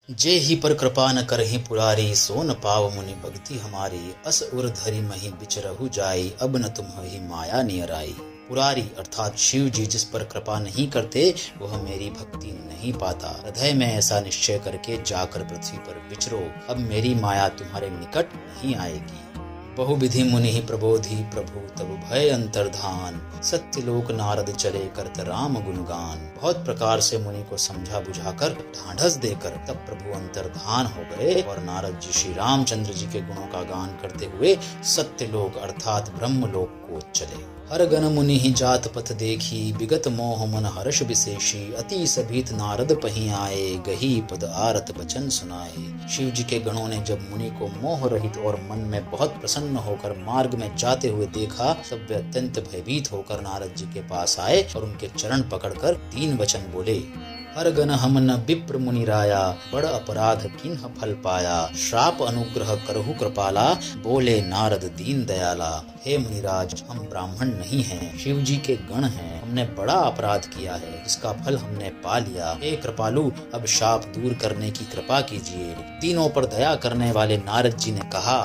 जे ही पर कृपा न करहि पुरारी, सो न पाव मुनि भक्ति हमारी। अस उर धरि मही बिचरहु जाई, अब न तुम्हहि माया नियर आई। पुरारी अर्थात शिव जी जिस पर कृपा नहीं करते वह मेरी भक्ति नहीं पाता। हृदय में ऐसा निश्चय करके जाकर पृथ्वी पर विचरो, अब मेरी माया तुम्हारे निकट नहीं आएगी। बहुविधि मुनि ही प्रबोधि प्रभु, तब भय अंतर्धान। सत्यलोक नारद चले करत राम गुणगान। बहुत प्रकार से मुनि को समझा बुझाकर ढांढस देकर तब प्रभु अंतर्धान हो गए और नारद जी श्री रामचंद्र जी के गुणों का गान करते हुए सत्यलोक अर्थात ब्रह्मलोक को चले। हर गण मुनि ही जात पथ देखी, विगत मोह मन हर्ष विशेषी। अति सभीत नारद पही आए, गही पद आरत बचन सुनाए। शिव जी के गणों ने जब मुनि को मोह रहित और मन में बहुत प्रसन्न होकर मार्ग में जाते हुए देखा, तब वे अत्यंत भयभीत होकर नारद जी के पास आए और उनके चरण पकड़कर 3 वचन बोले। हर गण हम न विप्र मुनि राया, बड़ अपराध किन्ह फल पाया। श्राप अनुग्रह करहु कृपाला, बोले नारद दीन दयाला। हे मुनिराज, हम ब्राह्मण नहीं हैं, शिव जी के गण हैं। हमने बड़ा अपराध किया है जिसका फल हमने पा लिया। हे कृपालु, अब शाप दूर करने की कृपा कीजिए। तीनों पर दया करने वाले नारद जी ने कहा,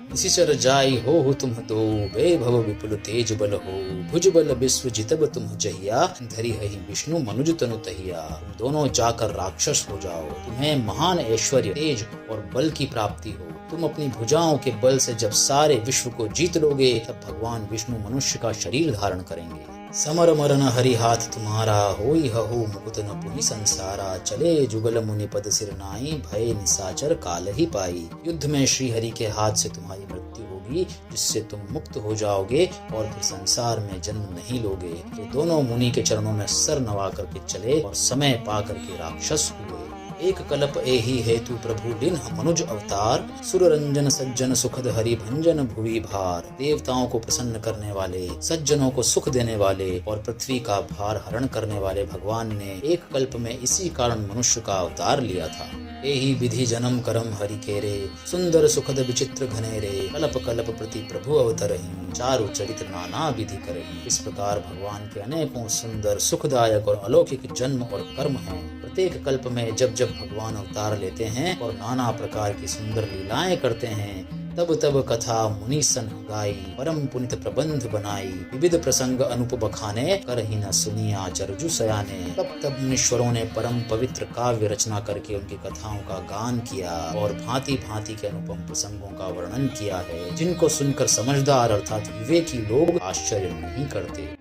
निशिचर जाई हो तुम दो, वैभव विपुल तेज बल हो। भुज बल विश्व जितब तुम जहिया, धरि हहि विष्णु मनुज तनु तहिया। तुम दोनों जाकर राक्षस हो जाओ, तुम्हें महान ऐश्वर्य तेज और बल की प्राप्ति हो। तुम अपनी भुजाओं के बल से जब सारे विश्व को जीत लोगे, तब भगवान विष्णु मनुष्य का शरीर धारण करेंगे। समर मरन हरि हाथ तुम्हारा, होई हहु मुकुत न पुनि संसारा। चले जुगल मुनि पद सिर नाई, भय निशाचर काल ही पाई। युद्ध में श्री हरि के हाथ से तुम्हारी मृत्यु होगी, जिससे तुम मुक्त हो जाओगे और फिर संसार में जन्म नहीं लोगे। तो दोनों मुनि के चरणों में सर नवा करके चले और समय पा करके राक्षस हुए। एक कल्प एहि हेतु प्रभु लिन्ह मनुज अवतार। सुर रंजन सज्जन सुखद हरि भंजन भुवि भार। देवताओं को प्रसन्न करने वाले, सज्जनों को सुख देने वाले और पृथ्वी का भार हरण करने वाले भगवान ने एक कल्प में इसी कारण मनुष्य का अवतार लिया था। एहि विधि जन्म करम हरि केरे, सुंदर सुखद विचित्र घनेरे। कल्प कल्प प्रति प्रभु अवतरहि, चारु चरित्र नाना विधि करहि। इस प्रकार भगवान के अनेकों सुंदर सुखदायक और अलौकिक जन्म और कर्म हैं। प्रत्येक कल्प में जब जब भगवान अवतार लेते हैं और नाना प्रकार की सुंदर लीलाएं करते हैं, तब तब कथा मुनि सन गाई, परम पुनित प्रबंध बनाई। विविध प्रसंग अनुप बखाने, करहि न सुनिया चरजु सयाने। तब तब मुनीश्वरों ने परम पवित्र काव्य रचना करके उनकी कथाओं का गान किया और भांति भांति के अनुपम प्रसंगों का वर्णन किया है, जिनको सुनकर समझदार अर्थात विवेकी लोग आश्चर्य नहीं करते।